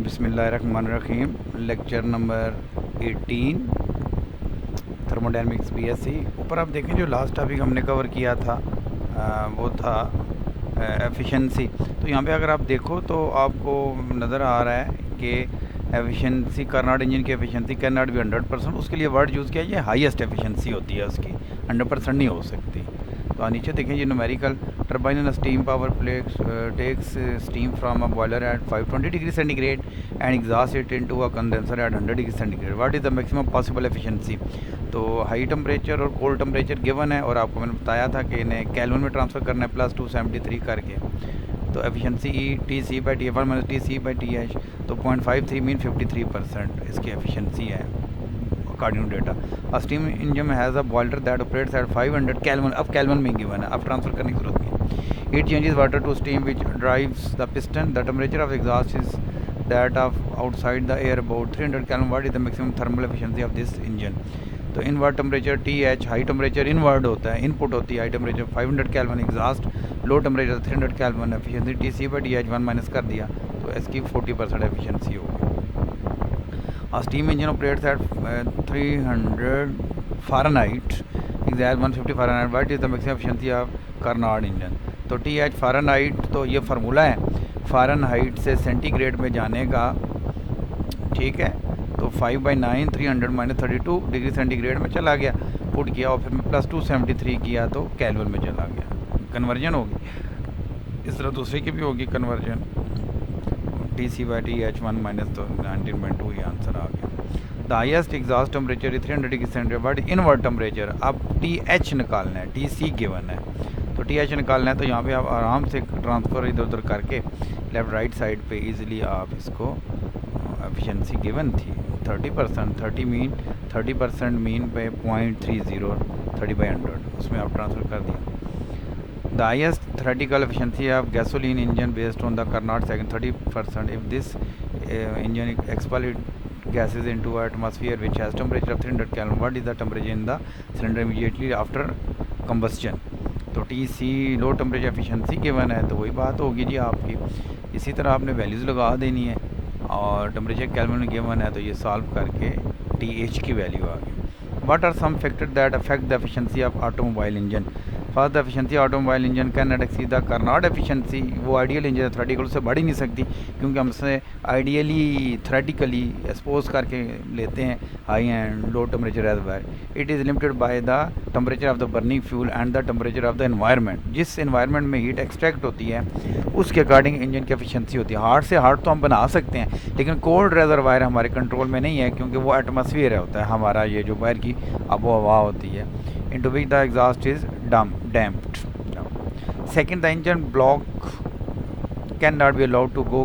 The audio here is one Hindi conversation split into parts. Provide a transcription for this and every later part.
बिस्मिल्लाहिर्रहमानिर्रहीम। Lecture number 18 thermodynamics BSc. ऊपर आप देखें जो लास्ट टॉपिक हमने कवर किया था वो था एफिशिएंसी। तो यहाँ पे अगर आप देखो तो आपको नज़र आ रहा है कि एफिशिएंसी कार्नोट इंजन की एफिशिएंसी कैन नॉट बी 100%। उसके लिए वर्ड यूज़ किया, ये हाईएस्ट एफिशिएंसी होती है उसकी, 100% नहीं हो सकती। तो नीचे देखें ये numerical turbine in steam power plate takes steam from a boiler at 520 degree centigrade and exhaust it into a condenser at 100 degree centigrade. What is the maximum possible efficiency. तो हाई टेम्परेचर और कोल्ड टेम्परेचर गिवन है और आपको मैंने बताया था कि इन्हें केल्विन में ट्रांसफ़र करना है प्लस 273 करके। तो efficiency T C by T F minus T C by T H, तो 0.53 मीन 53% इसकी एफिशिएंसी है according to data. A steam engine has a boiler that operates at 500 Kelvin. अब केल्विन में गिवन है, अब ट्रांसफ़र करने की जरूरत नहीं। It changes water to steam which drives the piston. The temperature of exhaust is that of outside the air about 300 kelvin. What is the maximum thermal efficiency of this engine. तो inward temperature T H, high temperature inward होता है, इनपुट होती है high temperature 500 kelvin exhaust, low temperature 300 kelvin. Efficiency T C by T H 1 minus कर दिया तो इसकी 40% एफिशिएंसी होगी। A steam engine operates at 300 Fahrenheit, exact 150 Fahrenheit. What is the maximum efficiency of Carnot engine? तो टी एच फ़ारेनहाइट, तो ये फार्मूला है फ़ारेनहाइट से सेंटीग्रेड में जाने का, ठीक है। तो 5/9 300 माइनस 32 डिग्री सेंटीग्रेड में चला गया, पुट किया और फिर मैं प्लस 273 किया तो केल्विन में चला गया। कन्वर्जन होगी, इस तरह दूसरी की भी होगी conversion. T C by T H 1 minus, तो 19.2 ये आंसर आ गया। The highest exhaust temperature is 300 degree centigrade. But inward temperature, अब टी एच निकालना है, टी सी गिवन है तो टी एच निकालना है। तो यहाँ पे आप आराम से ट्रांसफ़र इधर उधर करके लेफ़्ट राइट साइड पे इजीली आप इसको, एफिशिएंसी गिवन थी 30%, 30% मीन पे 0.30 30/100, उसमें आप ट्रांसफ़र कर दिया। The highest theoretical efficiency of gasoline engine based on the Carnot second 30%. If this engine expels gases into atmosphere which has temperature of 300 Kelvin, what is the temperature in the cylinder immediately after combustion? तो T C low temperature efficiency given है, तो वही बात होगी जी आपकी। इसी तरह आपने वैल्यूज़ लगा देनी है और टेम्परेचर केल्विन में गिवन है तो ये सॉल्व करके टी एच की वैल्यू आ गई। What are some factor that affect the efficiency of automobile engine. First the efficiency automobile engine can not exceed the Carnot efficiency. वो आइडियल इंजन थ्योरेटिकल से बढ़ ही नहीं सकती, क्योंकि हमसे आइडियली थ्योरेटिकली एक्सपोज करके लेते हैं high and low temperature reservoir. It is limited by the temperature of the burning fuel and the temperature of the environment. जिस एनवायरनमेंट में हीट एक्सट्रैक्ट होती है उसके अकॉर्डिंग इंजन की एफिशिएंसी होती है। हार्ड से हार्ड तो हम बना सकते हैं, लेकिन कोल्ड रेजर्वायर हमारे कंट्रोल में नहीं है, क्योंकि वो एटमॉस्फेयर होता है हमारा, ये जो बाहर की आबो हवा होती है, into which the exhaust is damped. Second, the engine block cannot be allowed to go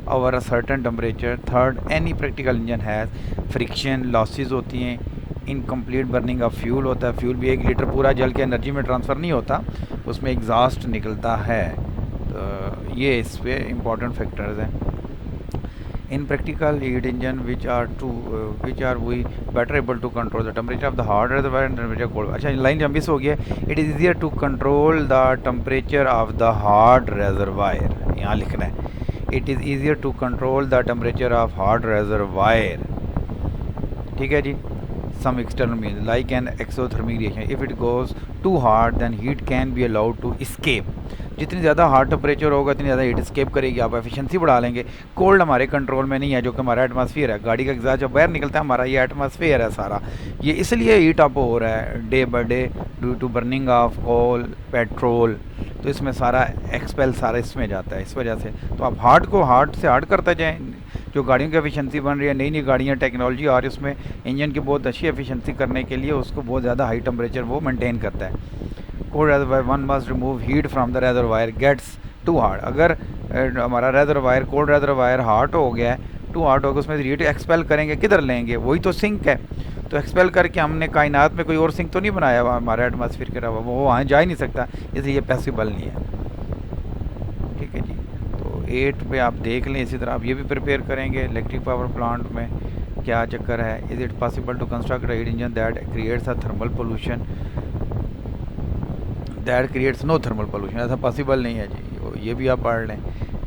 over a certain temperature. Third, any practical engine has friction losses होती हैं, इनकम्प्लीट बर्निंग ऑफ फ्यूल होता है, फ्यूल भी 1 लीटर पूरा जल के एनर्जी में ट्रांसफ़र नहीं होता, उसमें एग्जॉस्ट निकलता है। तो ये इस पे इम्पॉर्टेंट फैक्टर्स हैं। In practical heat engine which are we better able to control the temperature of the hot reservoir and temperature of cold। अच्छा लाइन जब मिस हो गया, it is easier to control the temperature of the hot reservoir, यहाँ लिखना है it is easier to control the temperature of hot reservoir, ठीक है जी। some external means like an exothermic reaction, if it goes too hot then heat can be allowed to escape। जितनी ज़्यादा हार्ड टेम्परेचर होगा इतनी ज़्यादा हीट स्केप करेगी, आप एफिशिएंसी बढ़ा लेंगे। कोल्ड हमारे कंट्रोल में नहीं है, जो कि हमारा एटमॉस्फेयर है, गाड़ी का एग्जॉस्ट जब बाहर निकलता है हमारा ये एटमॉस्फेयर है सारा, ये इसलिए हीट अप हो रहा है day by day due to burning of coal petrol. तो इसमें सारा एक्सपेल सारा इसमें जाता है, इस वजह से। तो आप हार्ड को हार्ड से हार्ड करते जाएँ। जो गाड़ियों की एफिशिएंसी बन रही है, नई नई गाड़ियाँ टेक्नोलॉजी आ रही है, उसमें इंजन की बहुत अच्छी एफिशिएंसी करने के लिए उसको बहुत ज़्यादा हाई टेम्परेचर वो मेंटेन करता है। Cold reservoir one must remove heat from the reservoir gets to hard. अगर हमारा रेजरवायर कोल्ड रेजरवायर हार्ट हो गया है, टू हार्ट हो गया, उसमें हीट एक्सपेल करेंगे, किधर लेंगे, वही तो सिंक है। तो एक्सपेल करके हमने कायनात में कोई और सिंक तो नहीं बनाया हुआ हमारे एटमॉस्फेयर के अलावा, वो वहाँ जा ही नहीं सकता, इसलिए ये पॉसिबल नहीं है, ठीक है जी। तो 8 पे आप देख लें, इसी तरह आप ये भी प्रिपेयर करेंगे इलेक्ट्रिक पावर प्लांट में क्या चक्कर है। Is it possible to construct a heat engine that creates a thermal pollution. That creates no thermal pollution, ऐसा पॉसिबल नहीं है जी, ये भी आप पढ़ लें।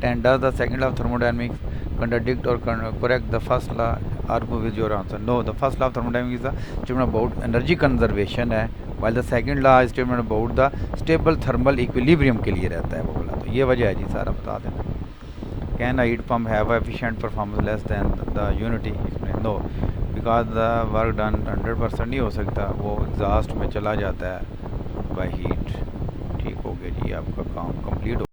10 does the second of thermodynamics contradict or correct the first law, argue with your answer. No, the first law of thermodynamics is a statement about energy conservation है, while the second law is statement about the stable thermal equilibrium के लिए रहता है वो बोला। तो ये वजह है जी, सारा बता देना। Can a heat pump have efficient performance less than the unity? No, because the work done 100% नहीं हो सकता, वो एग्जॉस्ट में चला जाता है बाय हीट। ठीक हो गया जी, आपका काम कंप्लीट हो